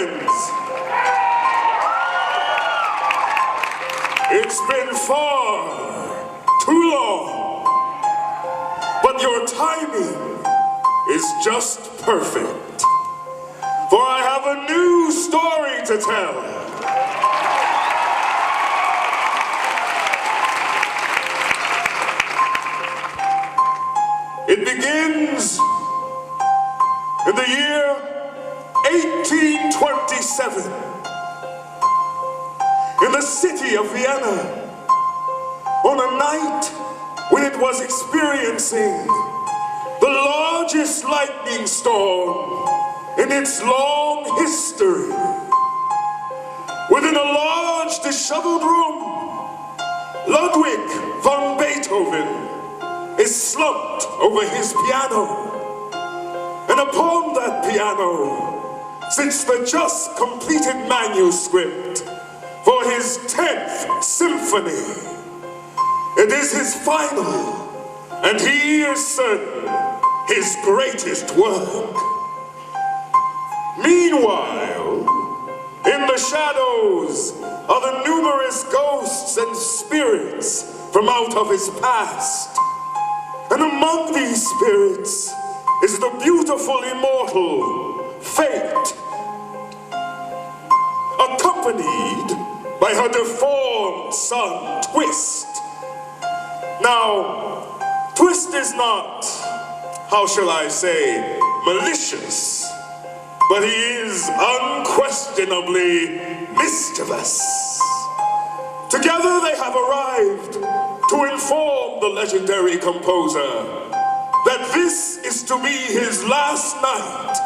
friends, it's been far too long, but your timing is just perfect, for I have a new story to tell. It begins in the year 1827 in the city of Vienna, on a night when it was experiencing the largest lightning storm in its long history. Within a large disheveled room, Ludwig von Beethoven is slumped over his piano. And upon that piano sits the just completed manuscript for his 10th symphony. It is his final, and he is certain his greatest work. Meanwhile, in the shadows are the numerous ghosts and spirits from out of his past. And among these spirits is the beautiful immortal Fate, accompanied by her deformed son, Twist. Now, Twist is not, how shall I say, malicious, but he is unquestionably mischievous. Together they have arrived to inform the legendary composer that this is to be his last night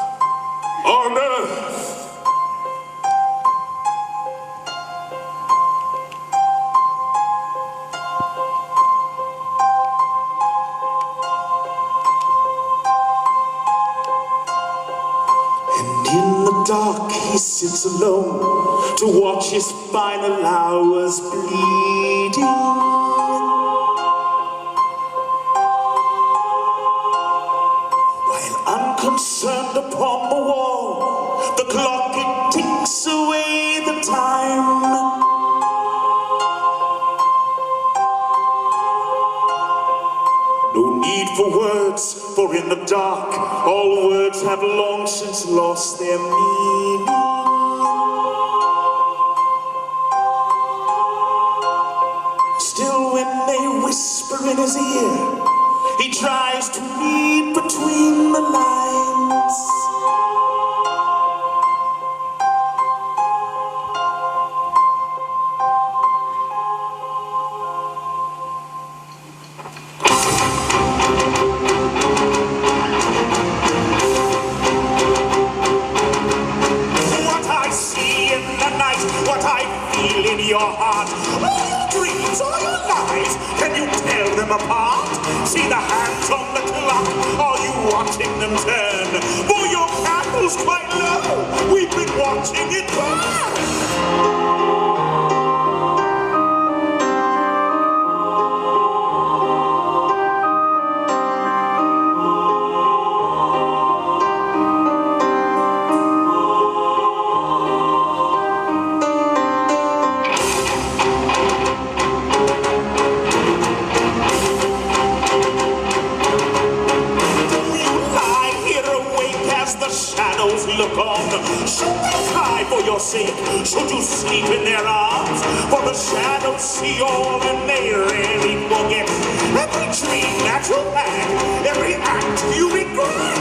on Earth. And in the dark he sits alone to watch his final hours bleeding. Concerned upon the wall, the clock it ticks away the time. No need for words, for in the dark all words have long since lost their meaning. Still, when they whisper in his ear, he tries to read between the lines. What I see in the night, what I feel in your heart, all your dreams, all your lies, can you tell them apart? See the hands on the clock, are you watching them turn? For your candle's quite low, we've been watching it burn. Look on, should they cry for your sake? Should you sleep in their arms? For the shadows see all and they rarely forget. Every dream that you had, every act you regret.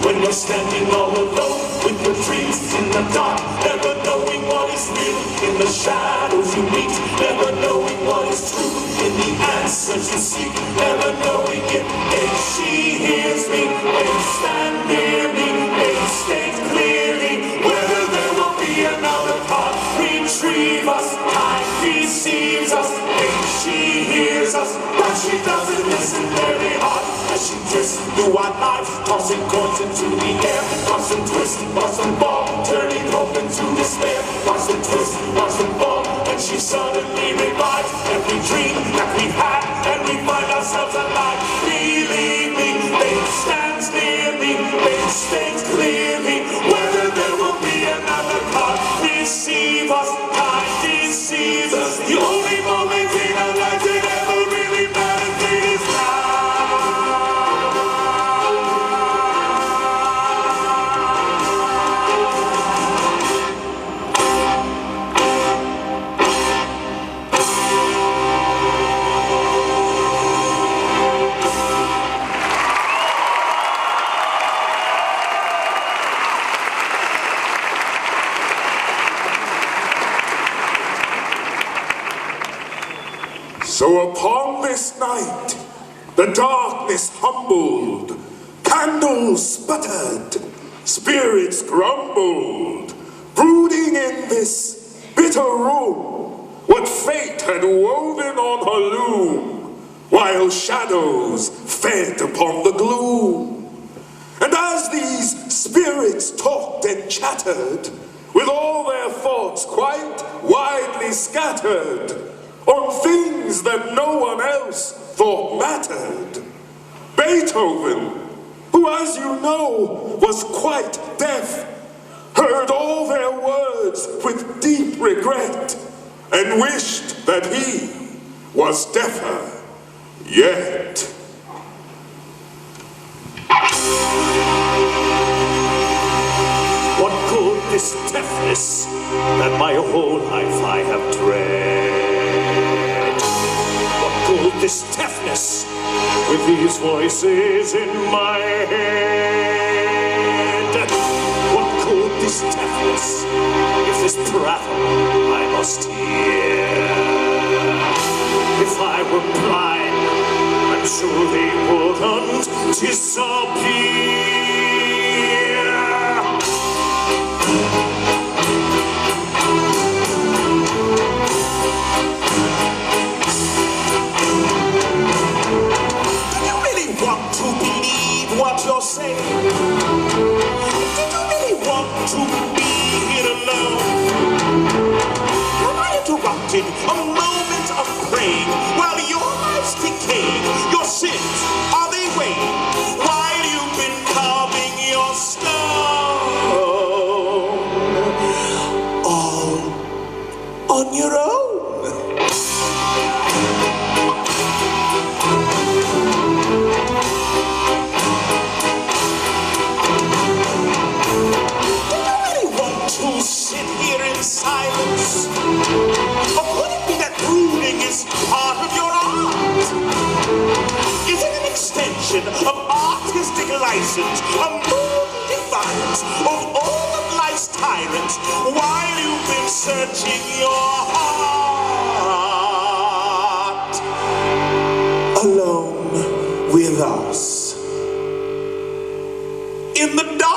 When you're standing all alone with your dreams in the dark, never knowing what is real. In the shadows you meet, never knowing what is true. In the answers you seek, never knowing if she hears me. When you stand near me, may you state clearly whether there will be another part. Retrieve us, time deceives us. If she hears us that she doesn't listen very hard. As she twists through our lives, tossing chords into the air. Watch them twist, watch them fall, turning hope into despair. Watch them twist, watch them fall, and she suddenly revives every dream that we've had, and we find ourselves alive. Believe me, fate stands near me, fate states clearly whether there will be another card. Receive us, time deceives us. The only moment in our lives that ever really matters is now. So upon this night, the darkness humbled, candles sputtered, spirits grumbled, brooding in this bitter room what fate had woven on her loom, while shadows fed upon the gloom. And as these spirits talked and chattered, with all their thoughts quite widely scattered, on things that no one else thought mattered, Beethoven, who, as you know, was quite deaf, heard all their words with deep regret, and wished that he was deafer yet. What good this deafness that my whole life I have dread? What good this deafness with these voices in my head? What good this deafness if this prattle I must hear? If I were blind, I'm sure they wouldn't disappear. What you're saying? Did you really want to be here alone? Have I interrupted a moment of praying while your life's decaying? Your sins, are they weighing while you've been carving your stone? All on your own? Sit here in silence? Or could it be that brooding is part of your art? Is it an extension of artistic license, a mood defiance of all of life's tyrants while you've been searching your heart? Alone with us in the dark.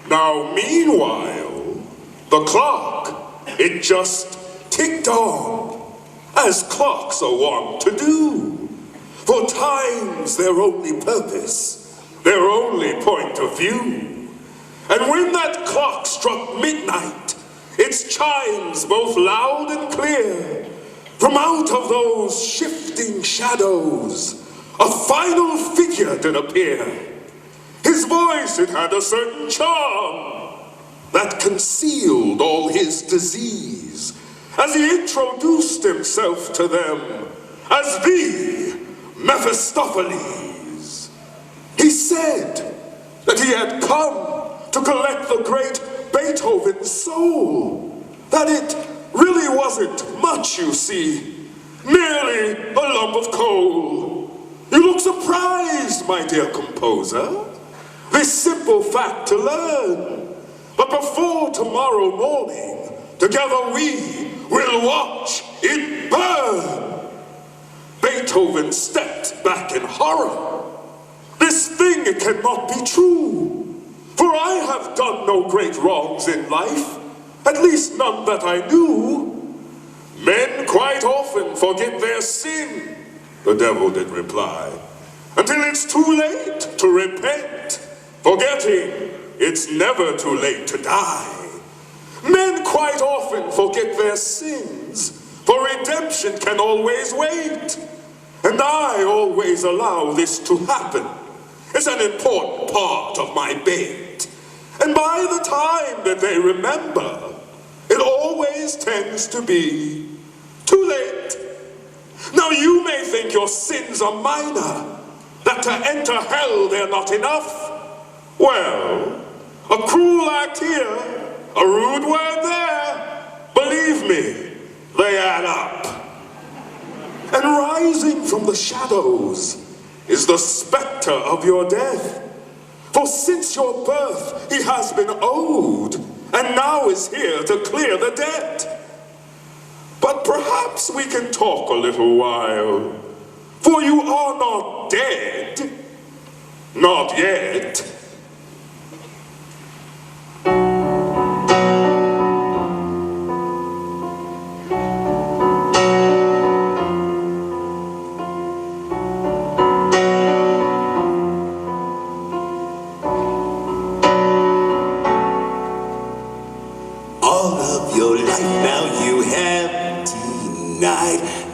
Now, meanwhile, the clock, it just ticked on, as clocks are wont to do. For time's their only purpose, their only point of view. And when that clock struck midnight, its chimes both loud and clear, from out of those shifting shadows, a final figure did appear. His voice, it had a certain charm that concealed all his disease, as he introduced himself to them as the Mephistopheles. He said that he had come to collect the great Beethoven's soul, that it really wasn't much, you see, merely a lump of coal. You look surprised, my dear composer, this simple fact to learn. But before tomorrow morning, together we will watch it burn. Beethoven stepped back in horror. This thing cannot be true, for I have done no great wrongs in life, at least none that I knew. Men quite often forget their sin, the devil did reply, until it's too late to repent, forgetting it's never too late to die. Men quite often forget their sins, for redemption can always wait. And I always allow this to happen. It's an important part of my bit. And by the time that they remember, it always tends to be too late. Now you may think your sins are minor, that to enter hell they're not enough. Well, a cruel act here, a rude word there, believe me, they add up. And rising from the shadows is the specter of your death. For since your birth he has been owed, and now is here to clear the debt. But perhaps we can talk a little while, for you are not dead, not yet.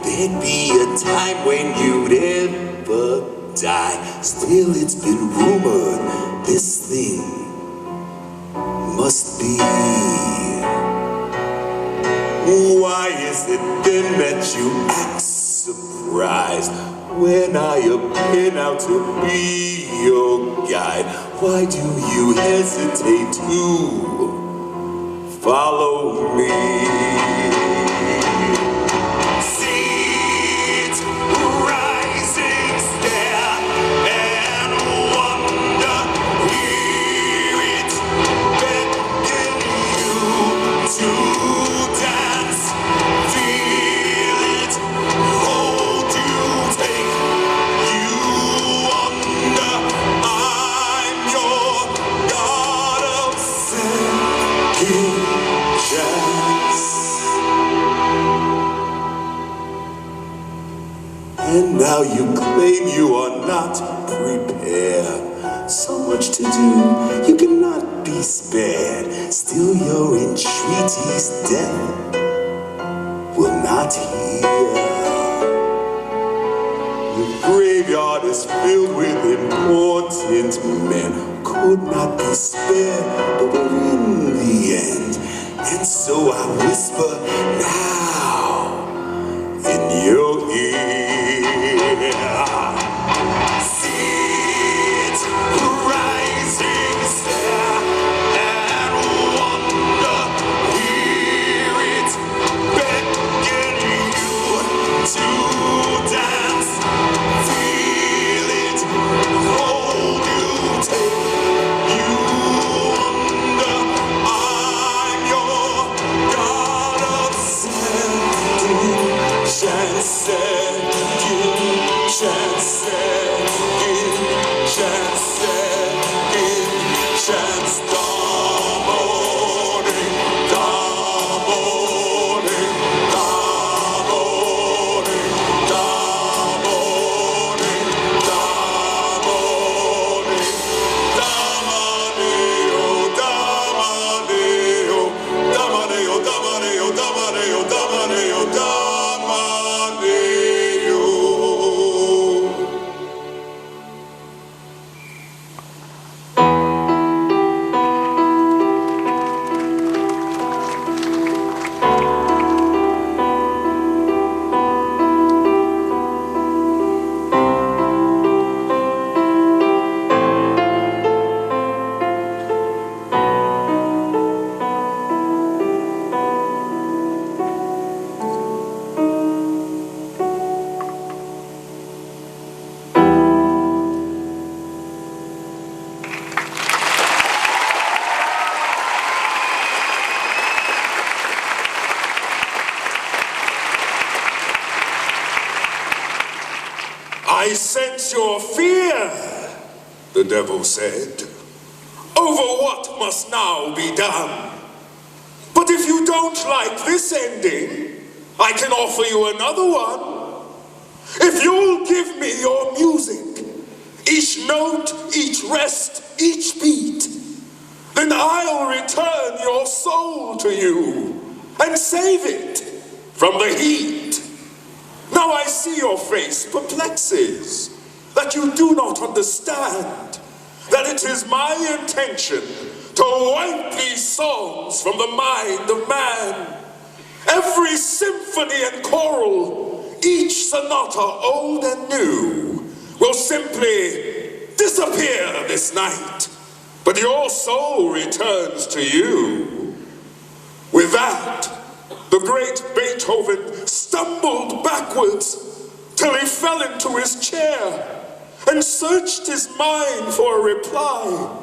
There'd be a time when you'd ever die. Still it's been rumored this thing must be. Why is it then that you act surprised when I appear now to be your guide? Why do you hesitate to follow me? And now you claim you are not prepared. So much to do, you cannot be spared. Still your entreaties death will not hear. The graveyard is filled with important men. Could not be spared, but we're in the end. And so I whisper now in your ear. is your fear? The devil said. Over what must now be done? But if you don't like this ending, I can offer you another one. If you'll give me your music, each note, each rest, each beat, then I'll return your soul to you and save it from the heat. Now I see your face perplexes, that you do not understand that it is my intention to wipe these songs from the mind of man. Every symphony and choral, each sonata old and new, will simply disappear this night, but your soul returns to you. With that, the great Beethoven stumbled backwards till he fell into his chair and searched his mind for a reply.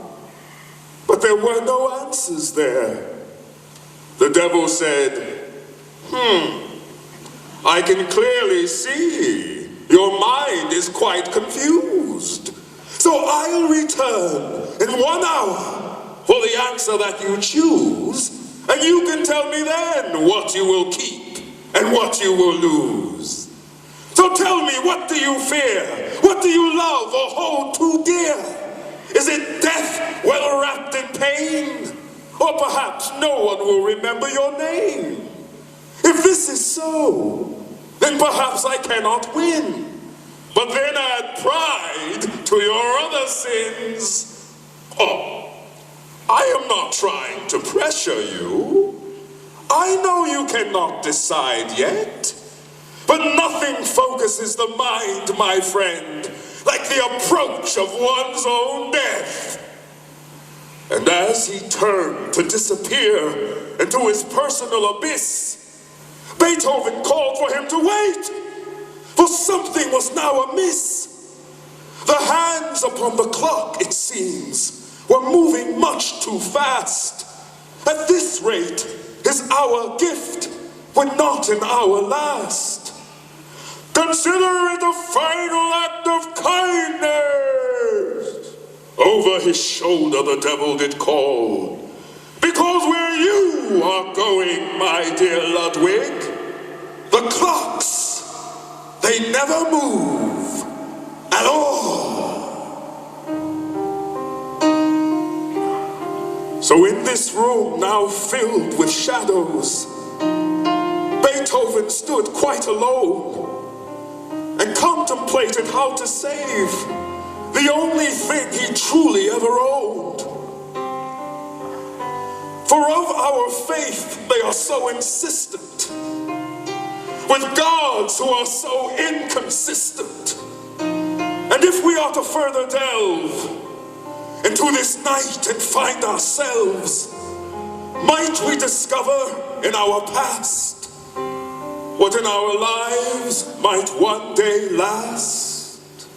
But there were no answers there. The devil said, I can clearly see your mind is quite confused. So I'll return in 1 hour for the answer that you choose, and you can tell me then what you will keep and what you will lose. So tell me, what do you fear? What do you love or hold too dear? Is it death well wrapped in pain? Or perhaps no one will remember your name? If this is so, then perhaps I cannot win. But then add pride to your other sins. Oh, I am not trying to pressure you. I know you cannot decide yet. But nothing focuses the mind, my friend, like the approach of one's own death. And as he turned to disappear into his personal abyss, Beethoven called for him to wait, for something was now amiss. The hands upon the clock, it seems, were moving much too fast. At this rate, his hour gift would not an hour last. Consider it a final act of kindness. Over his shoulder the devil did call, because where you are going, my dear Ludwig, the clocks, they never move at all. So in this room now filled with shadows, Beethoven stood quite alone and contemplated how to save the only thing he truly ever owned. For of our faith they are so insistent, with gods who are so inconsistent. And if we are to further delve into this night and find ourselves, might we discover in our past what in our lives might one day last?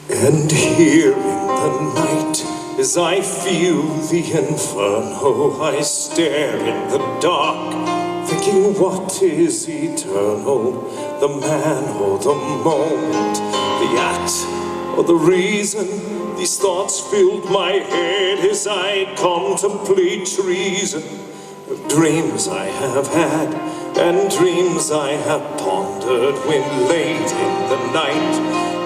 And here in the night, as I feel the inferno, I stare in the dark, thinking what is eternal, the man or the moment, the act or the reason. These thoughts filled my head as I contemplate treason of dreams I have had and dreams I have pondered, when late in the night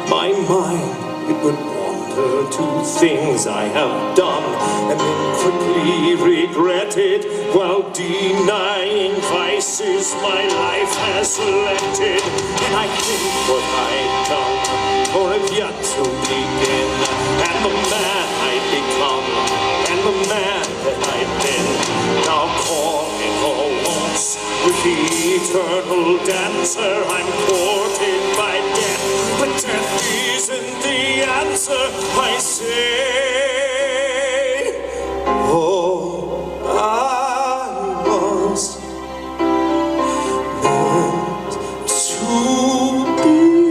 my mind it would wander to things I have done and then quickly regretted, while denying vices my life has selected. And I think what I've done or have yet to begin, and the man I've become and the man that I've been, now calling all once with the eternal dancer. I'm courted by death, but death isn't the answer. I say, oh, I was meant to be.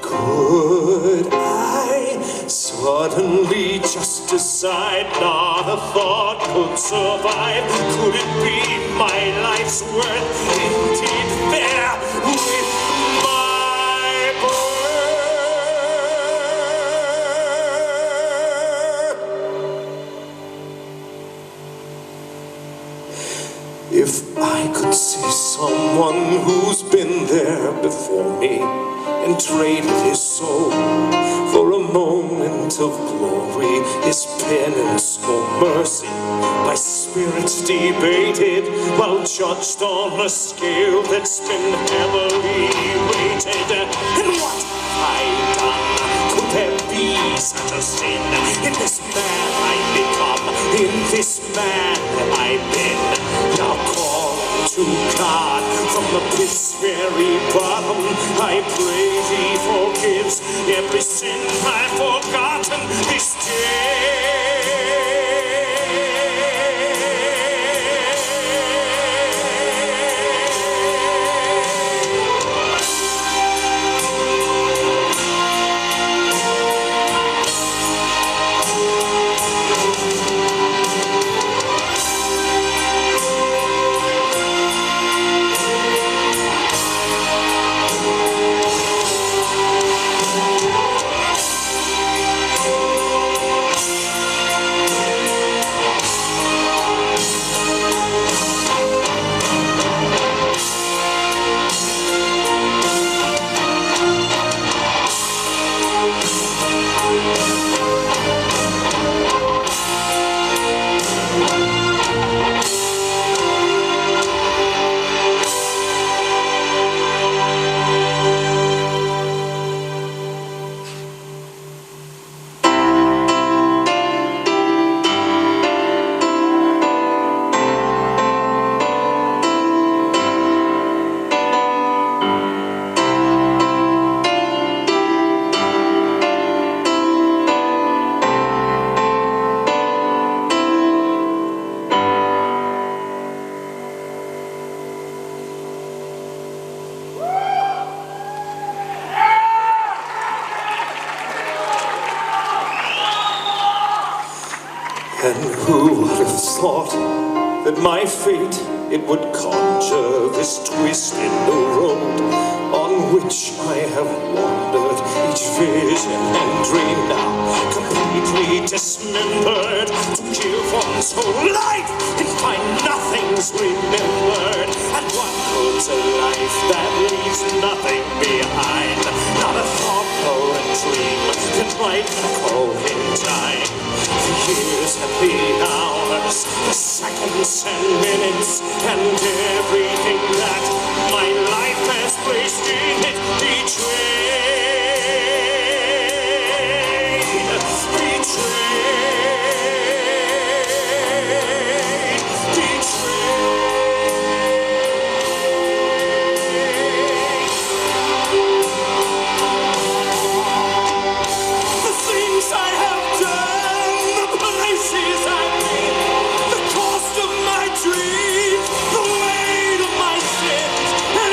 Could I suddenly just decide? Not a thought could survive. Could it be my life's worth indeed fair with my birth? If I could see someone who's been there before me and traded his soul for a moment of glory, his penance or mercy by spirits debated, while judged on a scale that's been heavily weighted. And what have I done? Could there be such a sin in this man I've become, in this man I've been? Now call to God from the pit's very bottom, I pray He forgives every sin I've forgotten this day. And who would have thought that my fate, it would conjure this twist in the road on which I have wandered, each vision and dream now completely dismembered, to give one's whole life and find nothing's remembered. And what good's a life that leaves nothing behind? Not a thought or a dream that might echo in time. The years and the hours, the seconds and minutes, and everything that my life has placed in it betrayed, the things I have done, the places I've been, the cost of my dreams, the weight of my sins, and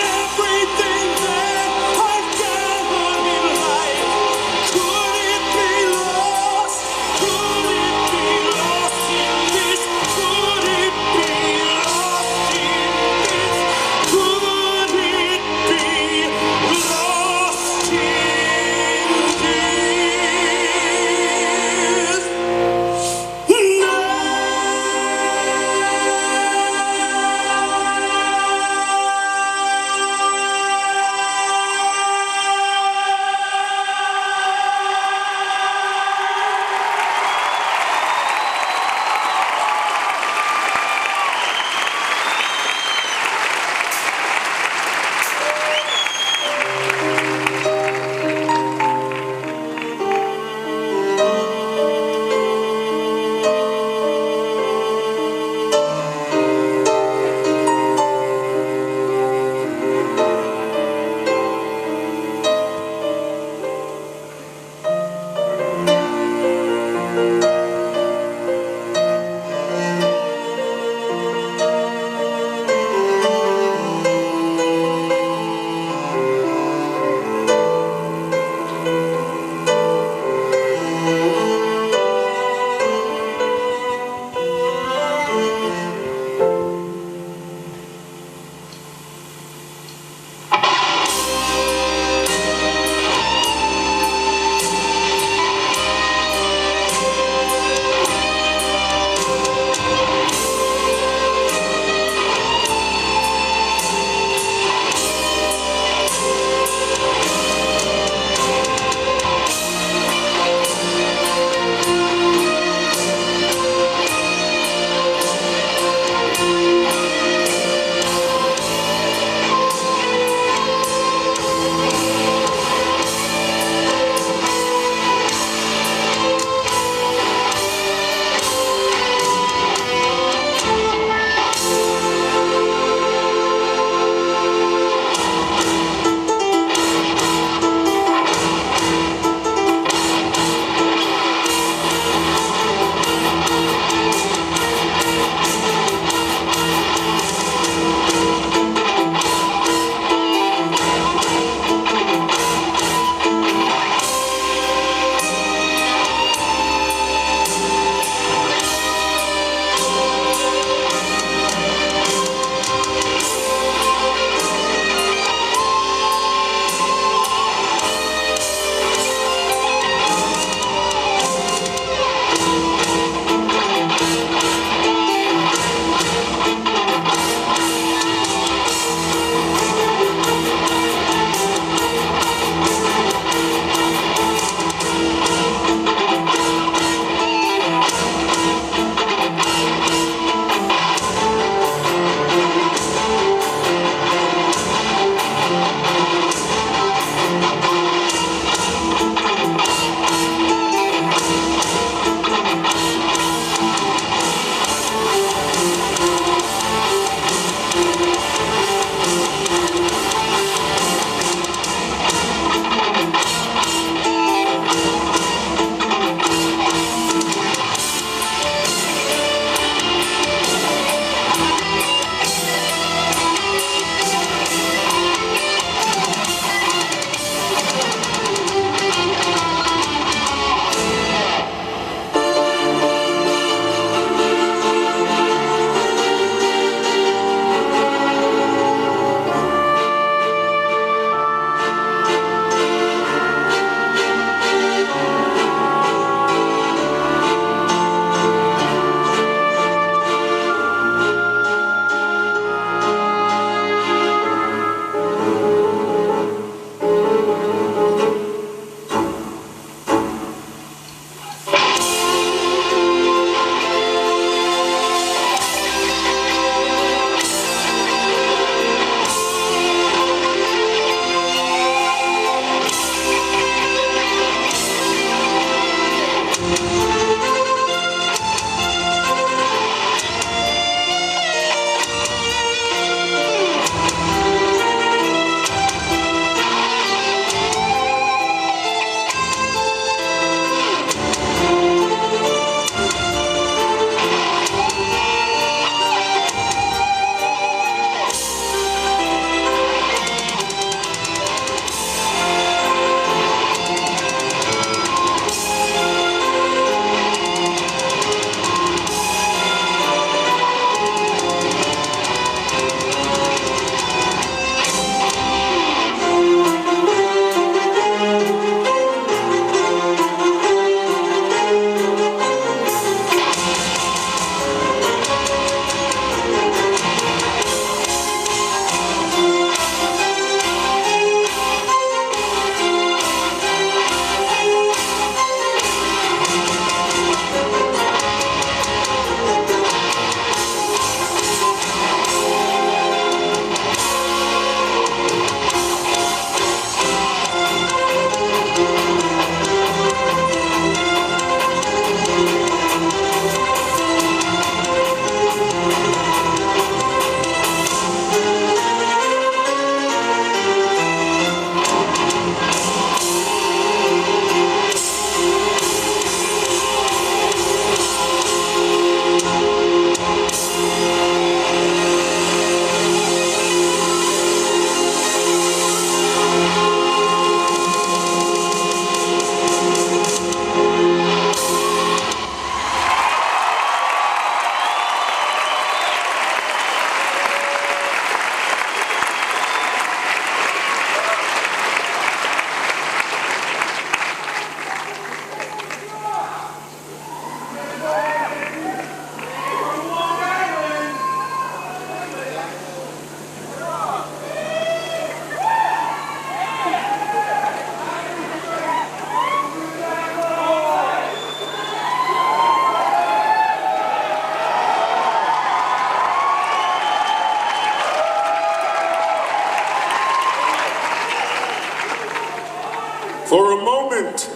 For a moment,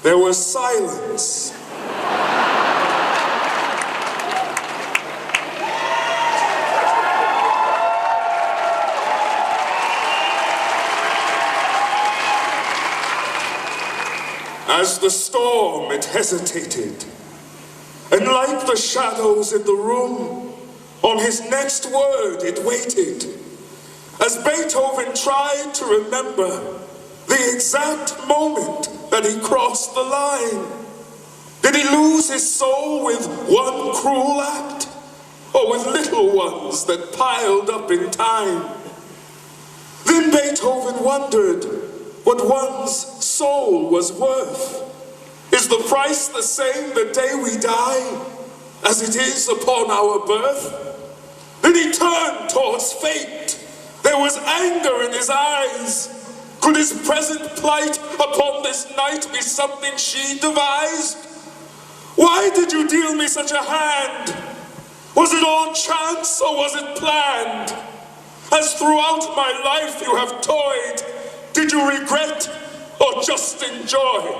there was silence. As the storm, it hesitated. And like the shadows in the room, on his next word it waited. As Beethoven tried to remember the exact moment that he crossed the line. Did he lose his soul with one cruel act, or with little ones that piled up in time? Then Beethoven wondered what one's soul was worth. Is the price the same the day we die as it is upon our birth? Then he turned towards fate. There was anger in his eyes. Could his present plight upon this night be something she devised? Why did you deal me such a hand? Was it all chance or was it planned? As throughout my life you have toyed, did you regret or just enjoy?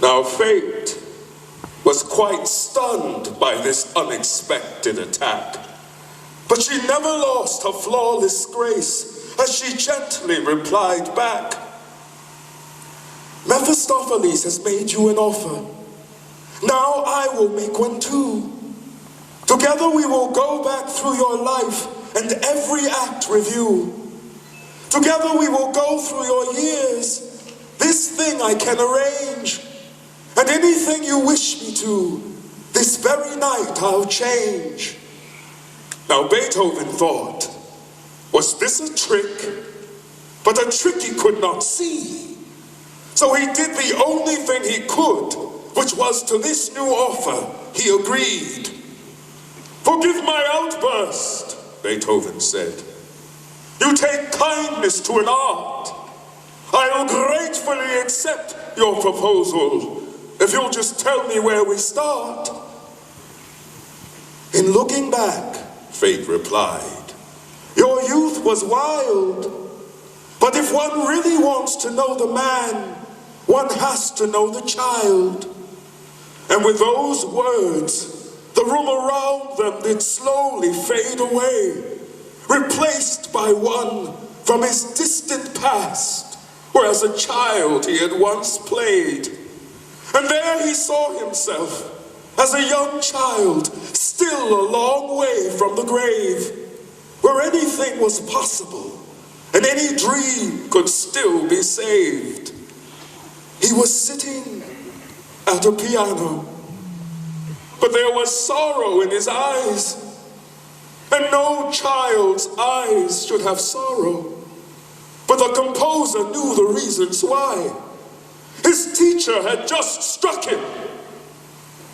Now fate was quite stunned by this unexpected attack, but she never lost her flawless grace as she gently replied back. Mephistopheles has made you an offer. Now I will make one too. Together we will go back through your life and every act review. Together we will go through your years. This thing I can arrange. And anything you wish me to, this very night I'll change. Now Beethoven thought, was this a trick? But a trick he could not see. So he did the only thing he could, which was to this new offer he agreed. Forgive my outburst, Beethoven said. You take kindness to an art. I'll gratefully accept your proposal if you'll just tell me where we start. In looking back, fate replied, your youth was wild, but if one really wants to know the man, one has to know the child. And with those words, the room around them did slowly fade away, replaced by one from his distant past, where as a child he had once played. And there he saw himself as a young child, still a long way from the grave, where anything was possible and any dream could still be saved. He was sitting at a piano, but there was sorrow in his eyes, and no child's eyes should have sorrow. But the composer knew the reasons why. His teacher had just struck him.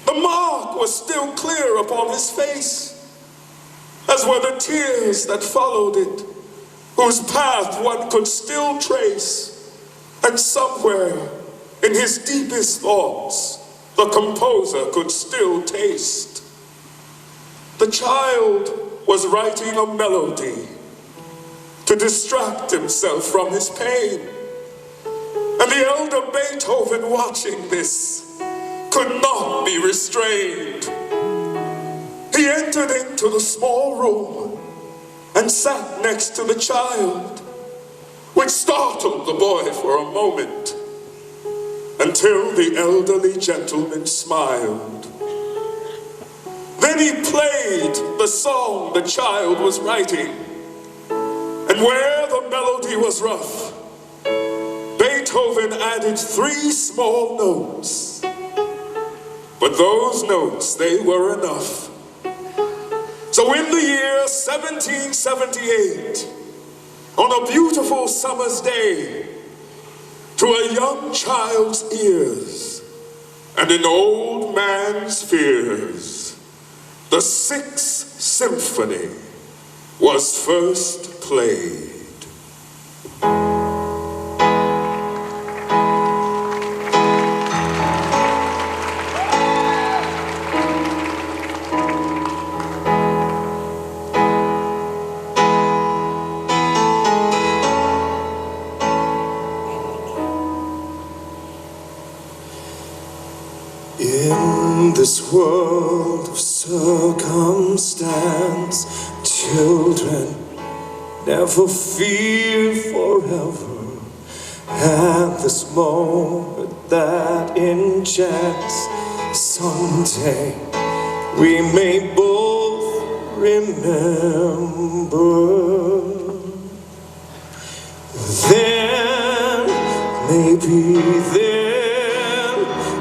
The mark was still clear upon his face, as were the tears that followed it, whose path one could still trace. And somewhere in his deepest thoughts, the composer could still taste. The child was writing a melody to distract himself from his pain. And the elder Beethoven, watching this, could not be restrained. He entered into the small room and sat next to the child, which startled the boy for a moment, until the elderly gentleman smiled. Then he played the song the child was writing, and where the melody was rough, Beethoven added 3 small notes. But those notes, they were enough. So in the year 1778, on a beautiful summer's day, to a young child's ears and an old man's fears, the 6th Symphony was first played. this world of circumstance, children never fear forever. At this moment that enchants, someday we may both remember. Then, maybe then,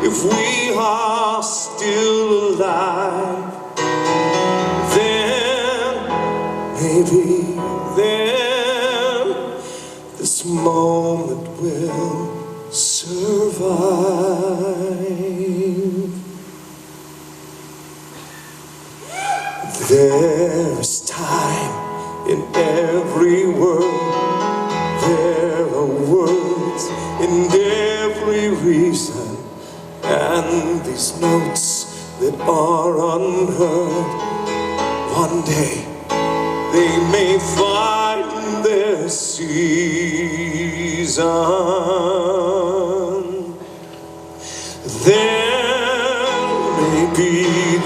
if we are still alive, then, maybe then, this moment will survive. There is time in every word. There are words in every reason, and these notes that are unheard, one day they may find their season. Then, maybe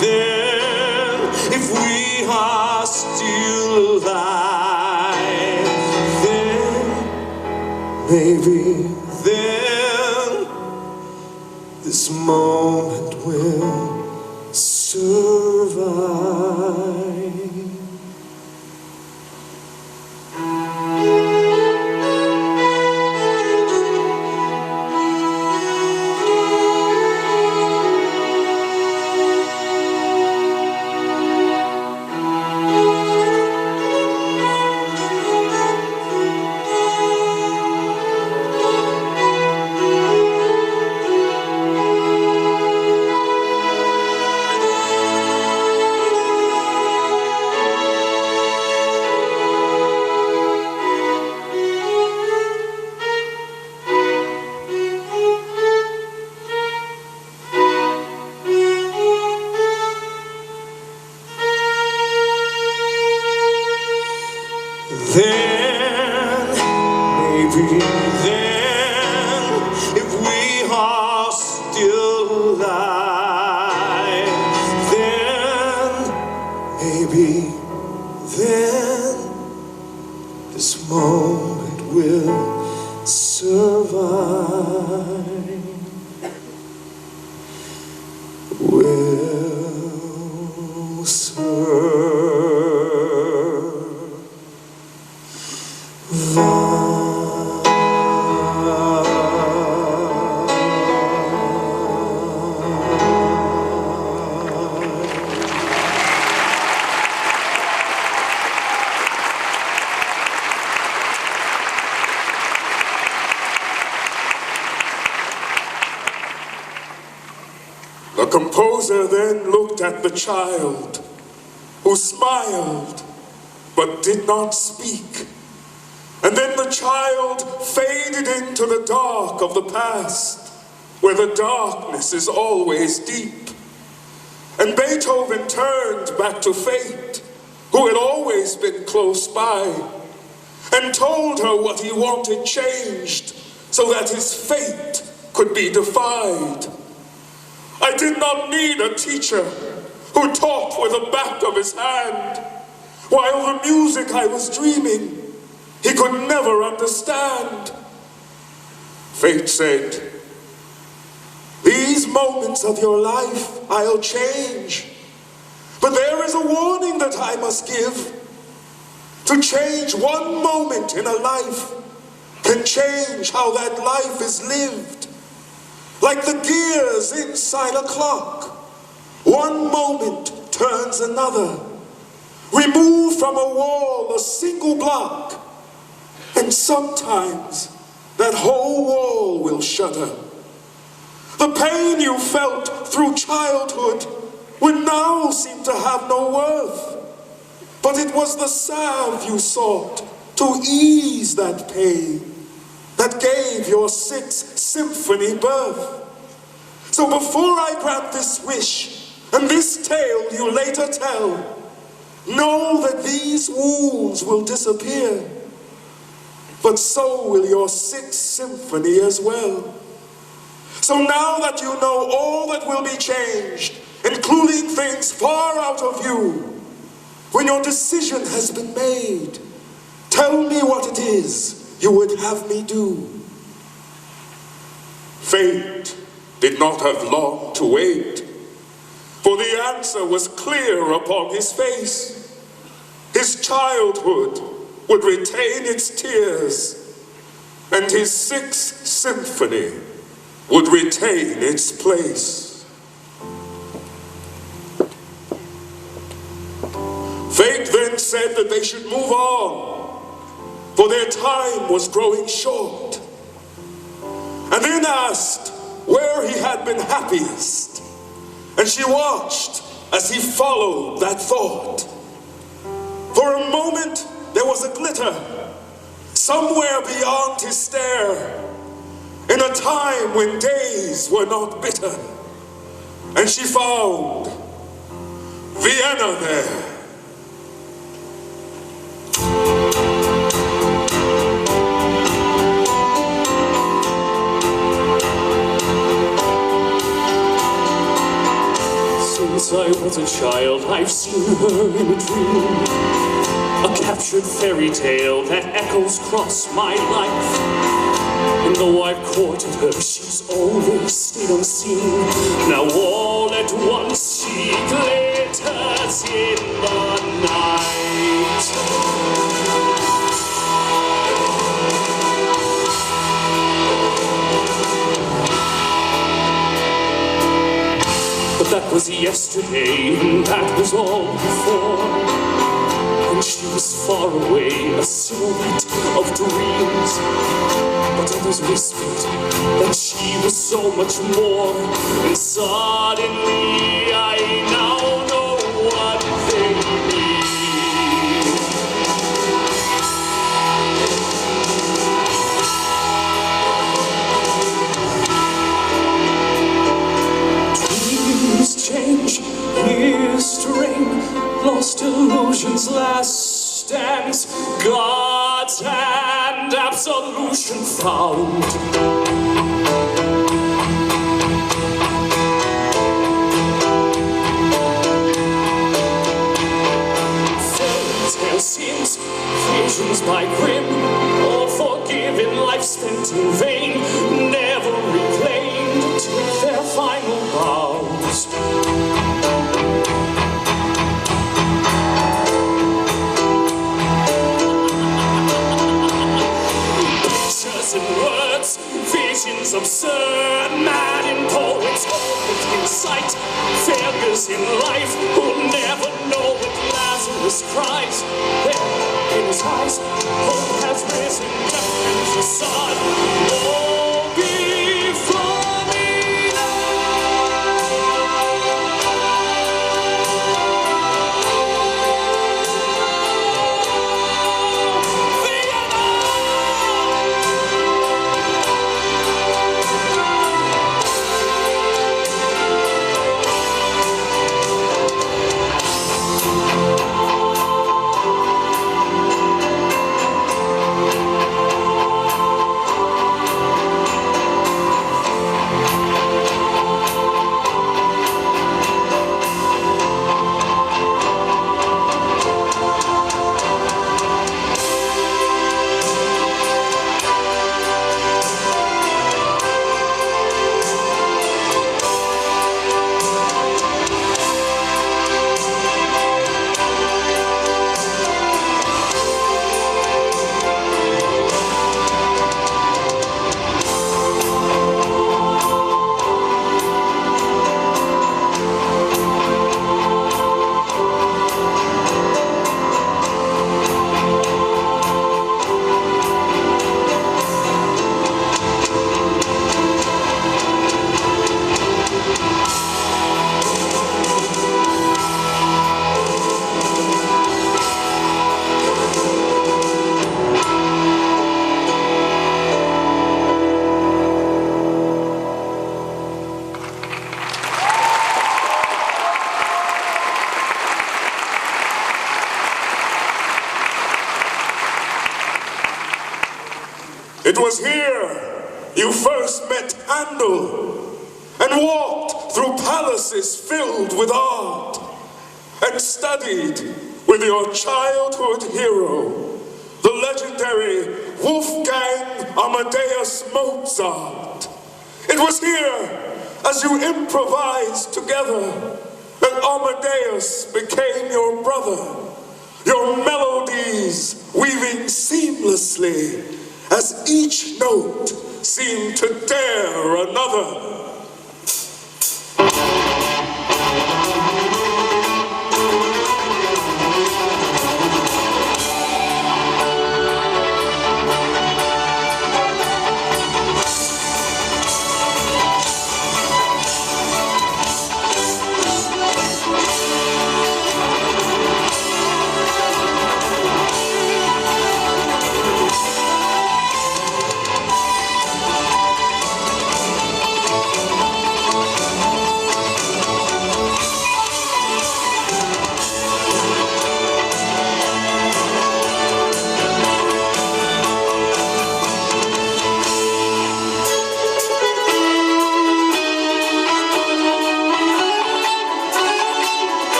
then, if we are still alive, then, maybe then, this moment will survive. Then, maybe then, if we are still alive, then, maybe then, this moment will survive. Will survive. The composer then looked at the child, who smiled but did not speak. And then the child faded into the dark of the past, where the darkness is always deep. And Beethoven turned back to Fate, who had always been close by, and told her what he wanted changed so that his fate could be defied. I did not need a teacher who taught with the back of his hand, while the music I was dreaming he could never understand. Fate said, these moments of your life I'll change, but there is a warning that I must give. To change one moment in a life can change how that life is lived. Like the gears inside a clock, one moment turns another. Remove from a wall a single block, and sometimes that whole wall will shudder. The pain you felt through childhood would now seem to have no worth, but it was the salve you sought to ease that pain that gave your Sixth Symphony birth. So before I grant this wish and this tale you later tell, know that these wounds will disappear, but so will your Sixth Symphony as well. So now that you know all that will be changed including things far out of view. When your decision has been made, tell me what it is you would have me do. Fate did not have long to wait, for the answer was clear upon his face. His childhood would retain its tears, and his sixth symphony would retain its place. Fate then said that they should move on, for their time was growing short, and then asked where he had been happiest, and she watched as he followed that thought. For a moment there was a glitter somewhere beyond his stare, in a time when days were not bitter, and she found Vienna there. Since I was a child, I've seen her in a dream, a captured fairy tale that echoes across my life. And though I've courted her, she's always stayed unseen. Now all at once she glitters in the night. But that was yesterday, and that was all before. When she was far away, a silhouette of dreams. But others whispered that she was so much more. And suddenly I now know what they mean. Dreams change, years to reign, lost illusions last stands, God's and absolution found. Fairy tale scenes, visions by grim, all forgiven, life spent in vain, never reclaimed, took their final bows. And words, visions absurd, mad in poets, old in sight, failures in life who'll never know what Lazarus cries. There in his eyes, hope has risen, death and facade, all before me It was here you first met Handel and walked through palaces filled with art, and studied with your childhood hero, the legendary Wolfgang Amadeus Mozart. It was here, as you improvised together, that Amadeus became your brother, your melodies weaving seamlessly as each note seemed to dare another.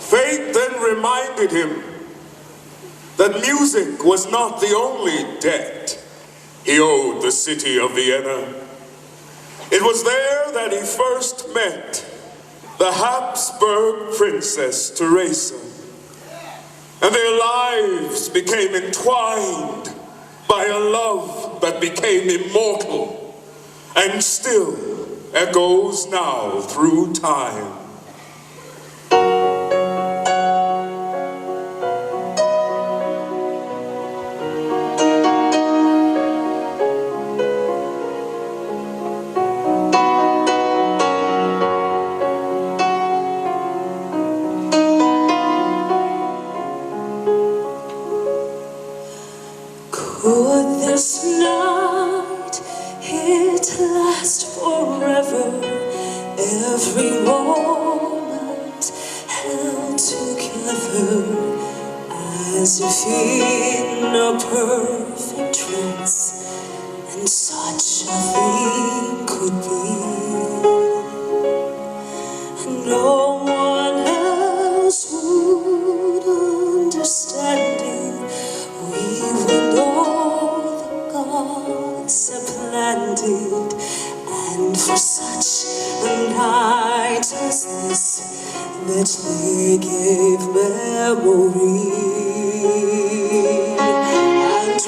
Fate then reminded him that music was not the only debt he owed the city of Vienna. It was there that he first met the Habsburg princess Teresa, and their lives became entwined by a love that became immortal and still echoes now through time. forever, every moment held together as if in a perfect trance, and such a thing could be. And no one else would understand it. We would know the gods have planned it, and for such a night as this, that they gave memory. And we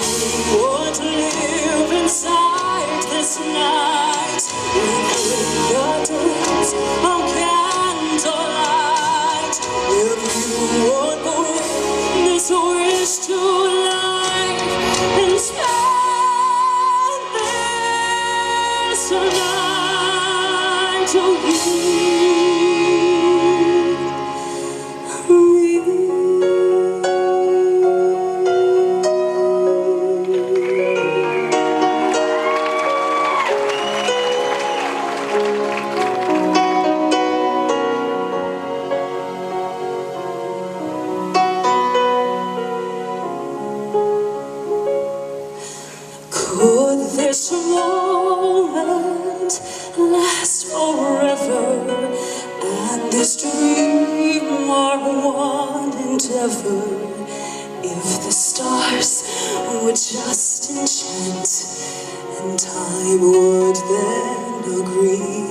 would live inside this night within the dreams of candlelight. If you would bring this wish to life and spend this night to could this moment last forever, and this dream our one endeavor, if the stars would just enchant, and time would then agree?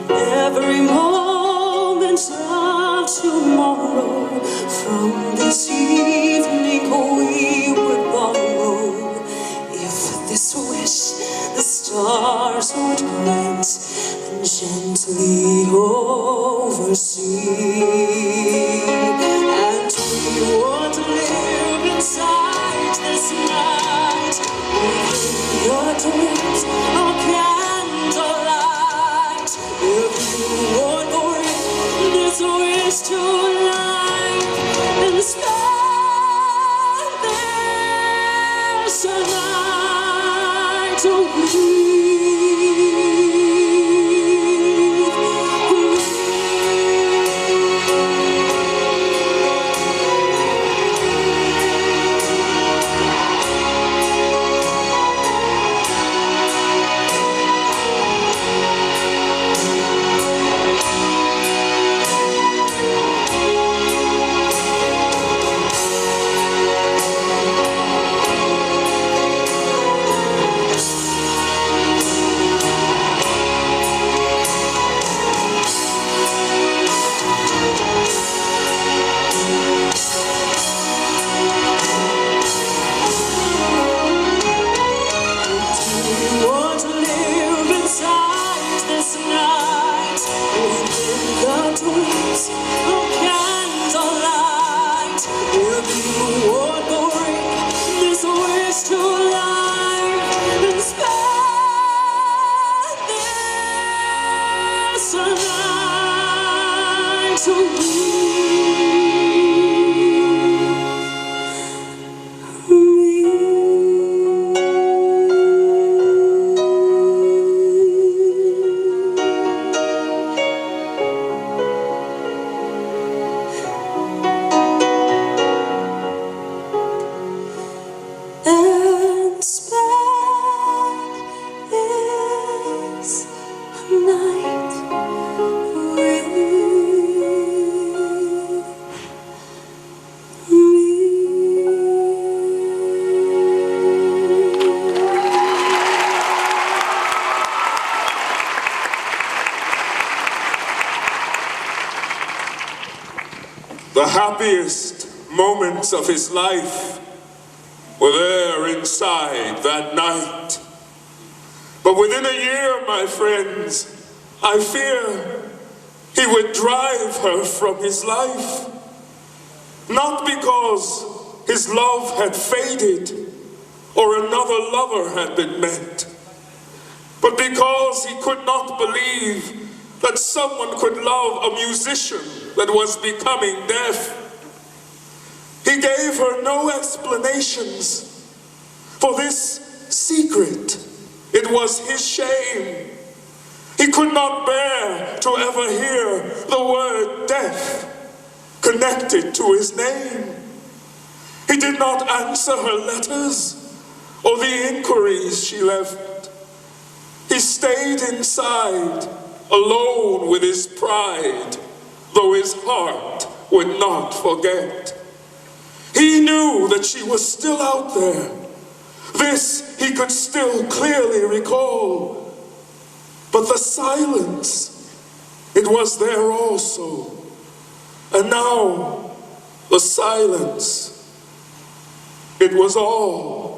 Every moment of tomorrow from this evening we would borrow, if this wish the stars would grant and gently oversee. And we would live inside this night within your dreams of candlelight. If you would bring this wish to life and spend this night to The happiest moments of his life were there inside that night. But within a year, my friends, I fear he would drive her from his life. Not because his love had faded or another lover had been met, but because he could not believe that someone could love a musician that was becoming deaf. He gave her no explanations, for this secret It was his shame. He could not bear to ever hear the word death connected to his name. He did not answer her letters or the inquiries she left. He stayed inside, alone with his pride, though his heart would not forget. He knew that she was still out there. This he could still clearly recall. But the silence, it was there also. And now, the silence, it was all.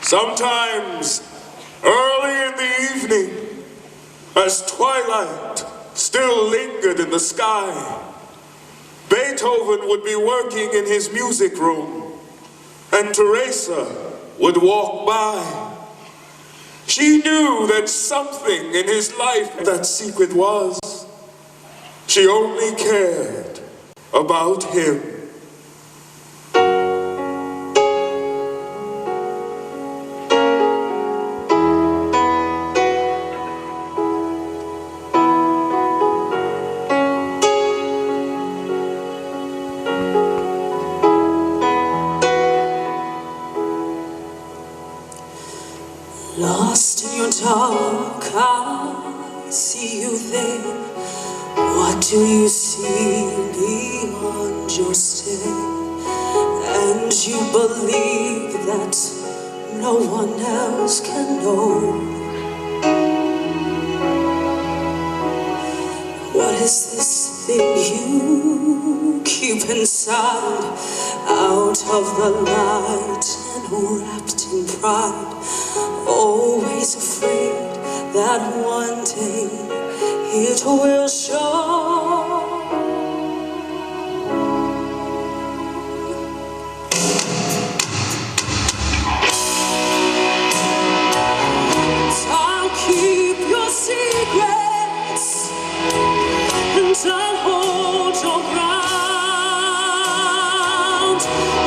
Sometimes, early in the evening, as twilight still lingered in the sky, Beethoven would be working in his music room, and Teresa would walk by. She knew that something in his life that secret was. She only cared about him. Lost in your dark, I see you there. What do you see beyond your stare? And you believe that no one else can know. What is this thing you keep inside, out of the light and wrapped in pride? Always afraid that one day it will show. I'll keep your secrets and I'll hold your ground.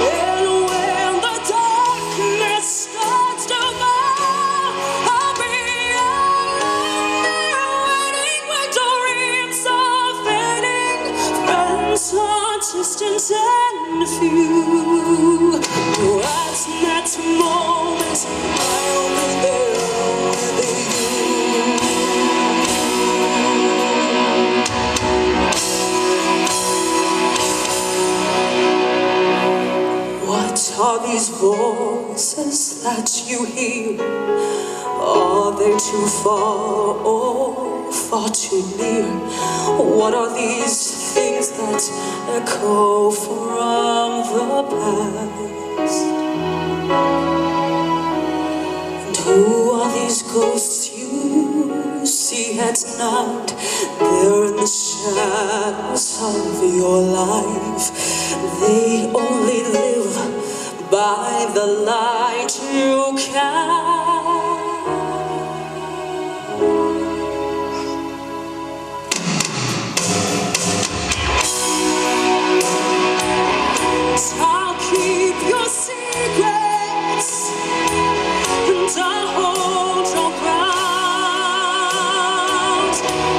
And when the darkness starts to fall, I'll be waiting when dreams are fading. Friends are distant and few. At that moment, I'll be there with you. What are these voices that you hear? Are they too far or far too near? What are these things that echo from the past? And who are these ghosts you see at night? They're in the shadows of your life. They only live by the light you cast. I'll keep your secrets and I'll hold your ground.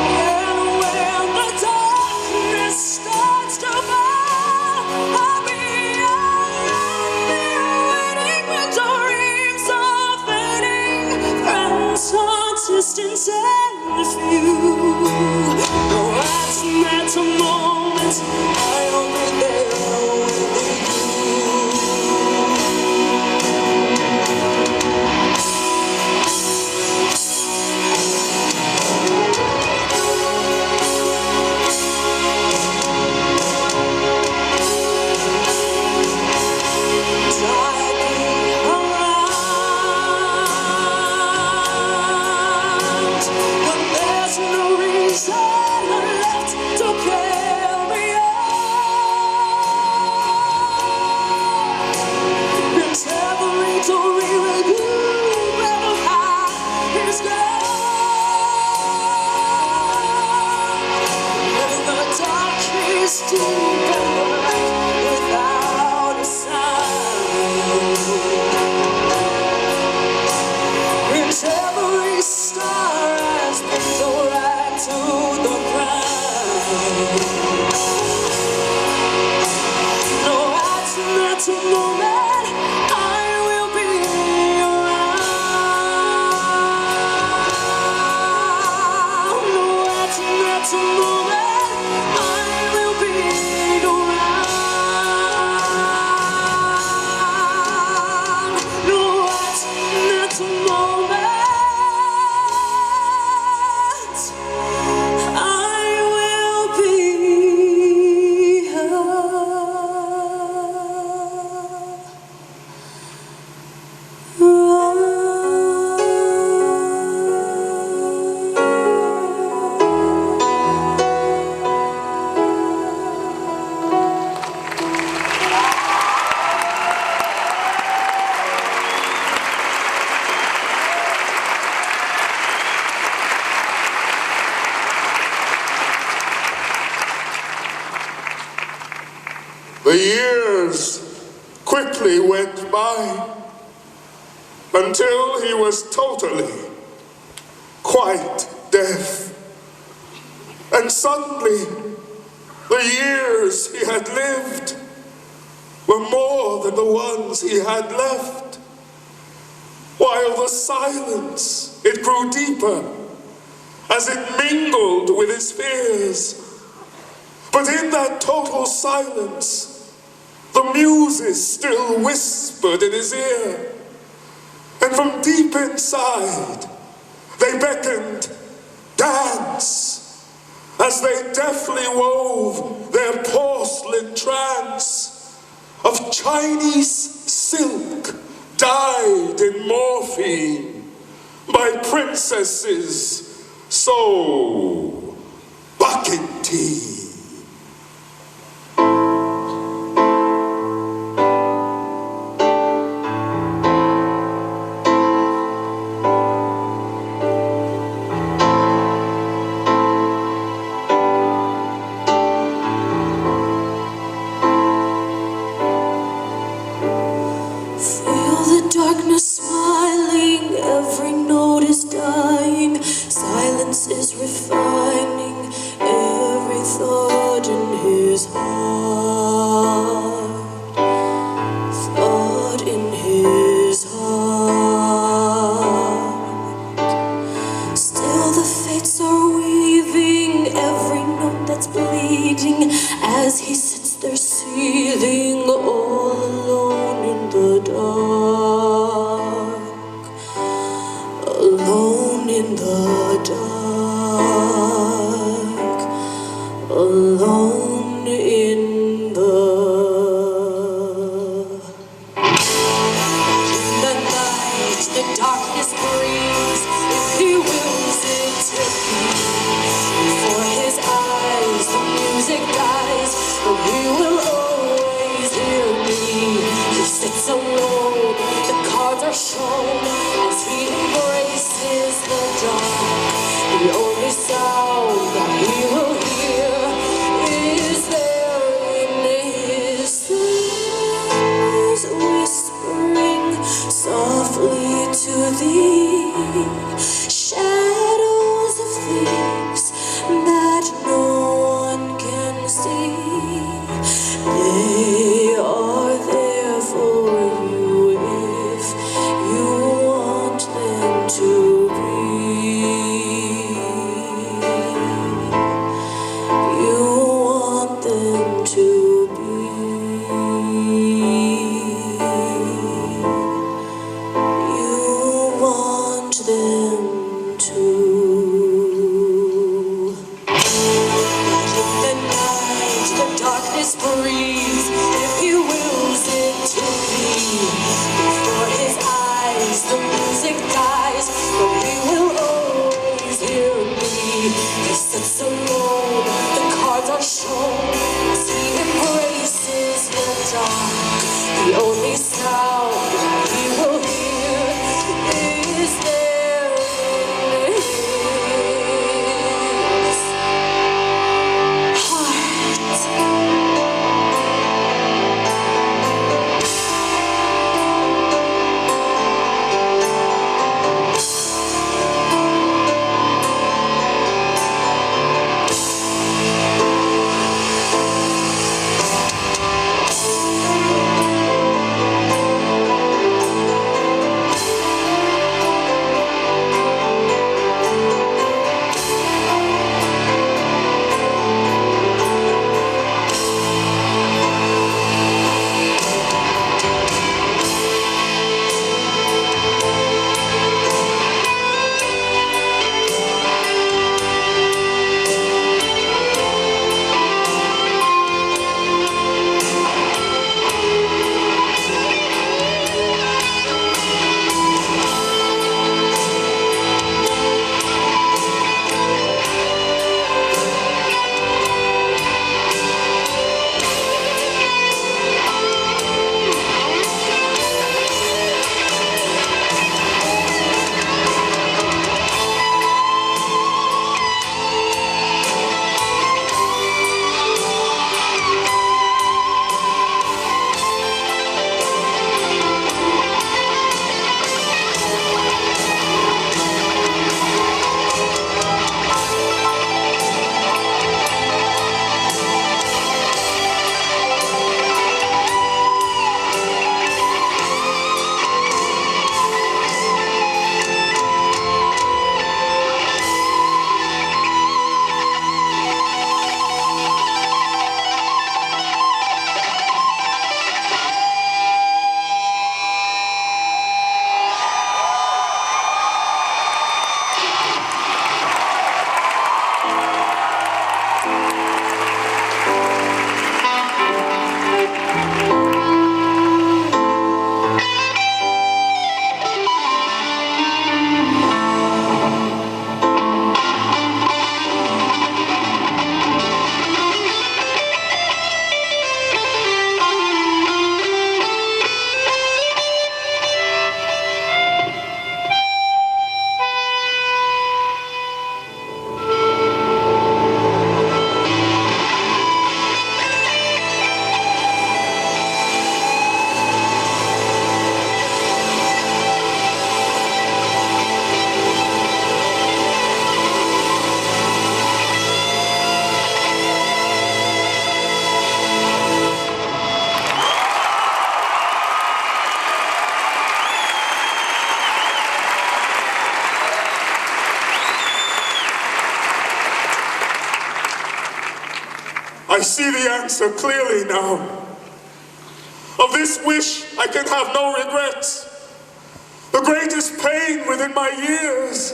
And when the darkness starts to fall, I'll be waiting when dreams are fading. Friends are distant and few. No, that's not a moment, I'll be there with you. The years quickly went by until he was totally, quite deaf. And suddenly, the years he had lived were more than the ones he had left. While while the silence, it grew deeper as it mingled with his fears. But in that total silence, the muses still whispered in his ear. And from deep inside, they beckoned, dance, as they deftly wove their porcelain trance of Chinese silk dyed in morphine by princesses so bucket tea. Is refining every thought in his heart, thought in his heart. Still the fates are weaving every note that's bleeding as he sits there seething all alone in the dark, alone in the dark. Alone in the night, the darkness breathes, if he wills it to be. Before his eyes, the music dies, but he will always hear me. He sits alone, the cards are shown, as he embraces the dark. The only sound that he will hear is there in his ears, whispering softly to thee, shadows of things that no one can see. They are there for you if you want them to be. I see the answer clearly now. Of this wish, I can have no regrets. The greatest pain within my years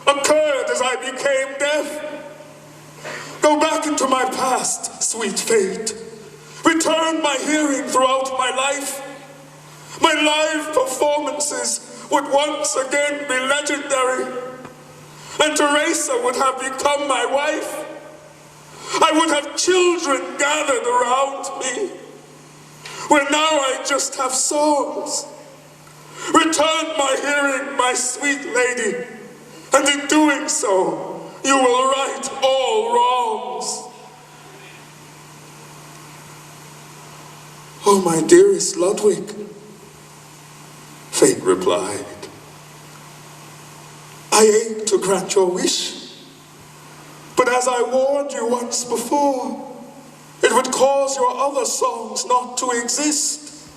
occurred as I became deaf. Go back into my past, sweet fate. Return my hearing throughout my life. My live performances would once again be legendary. And Teresa would have become my wife. I would have children gathered around me. Where now I just have songs. Return my hearing, my sweet lady. And in doing so, you will right all wrongs. Oh, my dearest Ludwig, fate replied. I aim to grant your wish, but as I warned you once before, it would cause your other songs not to exist.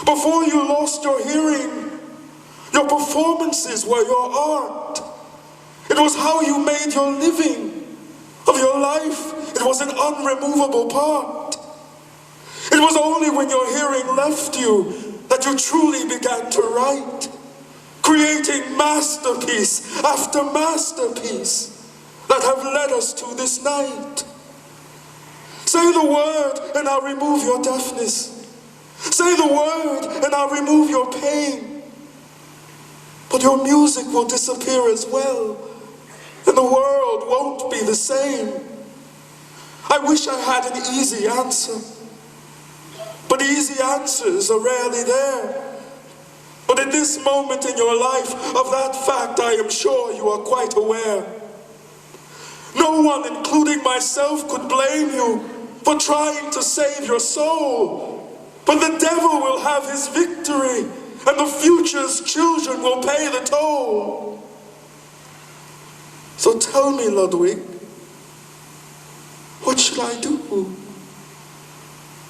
Before you lost your hearing, your performances were your art. It was how you made your living. Of your life, it was an unremovable part. It was only when your hearing left you that you truly began to write, creating masterpiece after masterpiece that have led us to this night. Say the word and I'll remove your deafness. Say the word and I'll remove your pain. But your music will disappear as well, and the world won't be the same. I wish I had an easy answer, but easy answers are rarely there. But in this moment in your life, of that fact I am sure you are quite aware. No one, including myself, could blame you for trying to save your soul. But the devil will have his victory, and the future's children will pay the toll. So tell me, Ludwig, what should I do?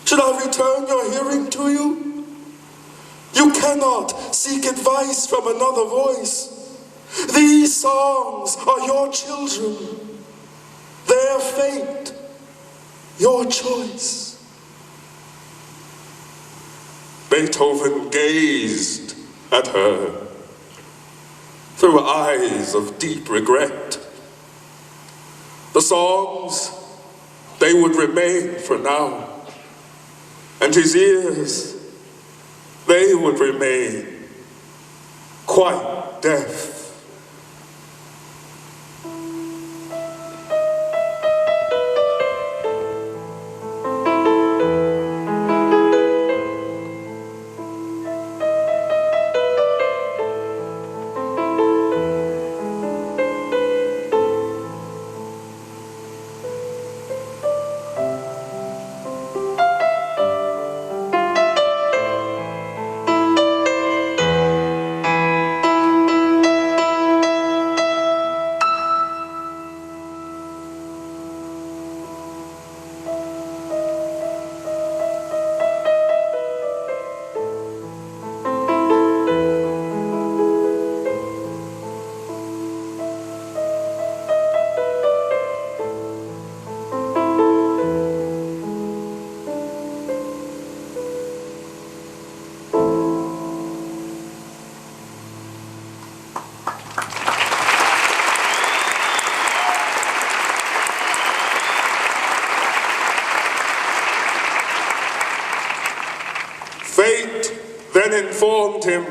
Should I return your hearing to you? You cannot seek advice from another voice. These songs are your children, their fate, your choice. Beethoven gazed at her through eyes of deep regret. The songs, they would remain for now, and his ears, they would remain quite deaf. Fate then informed him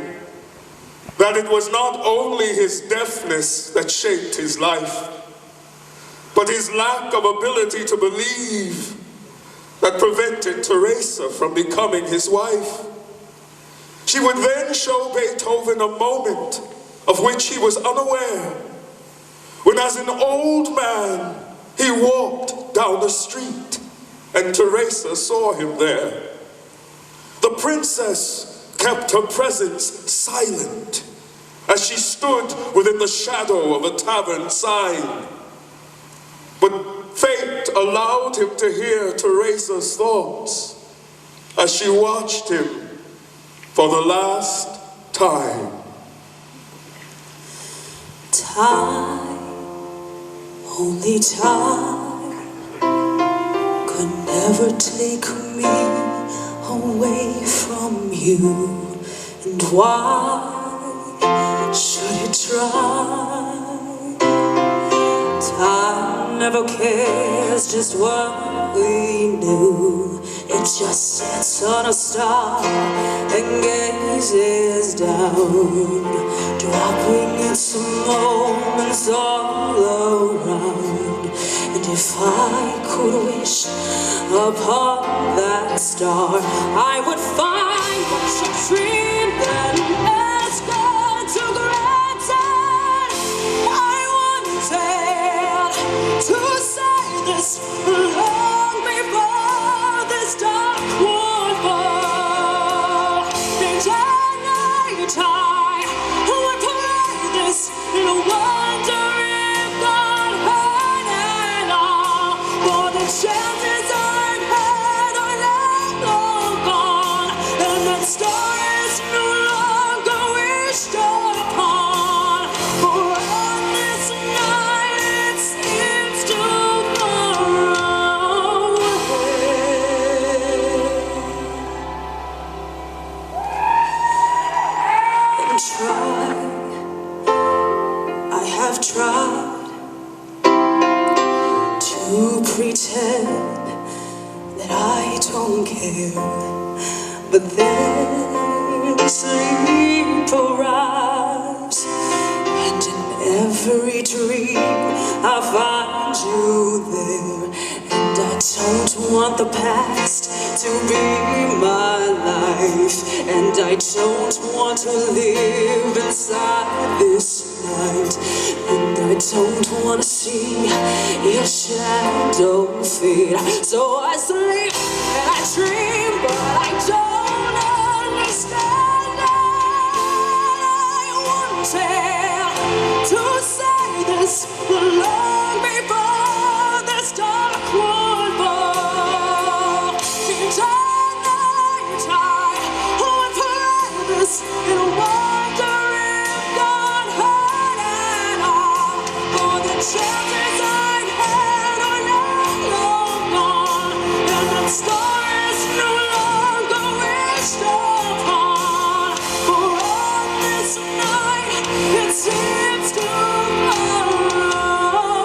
that it was not only his deafness that shaped his life, but his lack of ability to believe that prevented Teresa from becoming his wife. She would then show Beethoven a moment of which he was unaware, when as an old man he walked down the street and Teresa saw him there. The princess kept her presence silent as she stood within the shadow of a tavern sign. But fate allowed him to hear Teresa's thoughts as she watched him for the last time. Time, only time but never take me away from you. And why should you try? Time never cares just what we knew. It just sits on a star and gazes down, dropping its moments all around. And if I could wish upon that star, I would find what you dreamed and ask God to grant it. I wanted to say this long before this dark would fall. And at night I would play this in wonder if God heard it all. For the chances I've had are now long gone, and that star is no longer wished upon. For on this night it seems to far away. And I have tried to pretend that I don't care, but then sleep arrives, and in every dream I find you there. And I don't want the past to be my life, and I don't want to live inside this night, and I don't want to see your shadow fade. So I sleep and I dream, but I don't understand it. I wanted to say this long before this dark would fall. And all night I would play this in wonder if God heard it all. For the chances I'd had are now long gone, and that star is no longer wished upon. For on this night it seems to far away.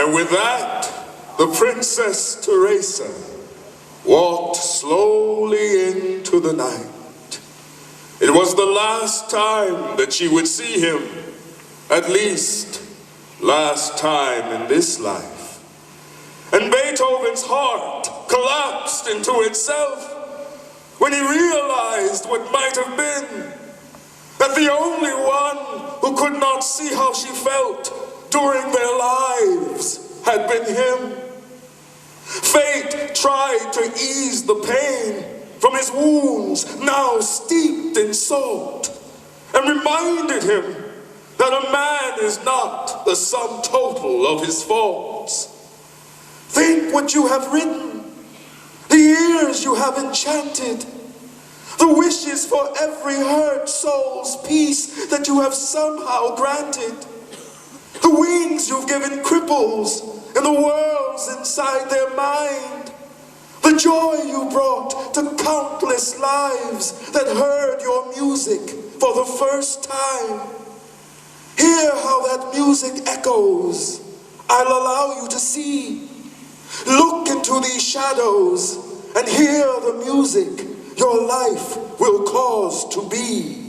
And with that, the Princess Teresa walked slowly into the night. It was the last time that she would see him, at least last time in this life. And Beethoven's heart collapsed into itself when he realized what might have been, that the only one who could not see how she felt during their lives had been him. Fate tried to ease the pain from his wounds, now steeped in salt, and reminded him that a man is not the sum total of his faults. Think what you have written, the years you have enchanted, the wishes for every hurt soul's peace that you have somehow granted, the wings you've given cripples and the worlds inside their mind, the joy you brought to countless lives that heard your music for the first time. Hear how that music echoes. I'll allow you to see. Look into these shadows and hear the music your life will cause to be.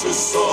to soar.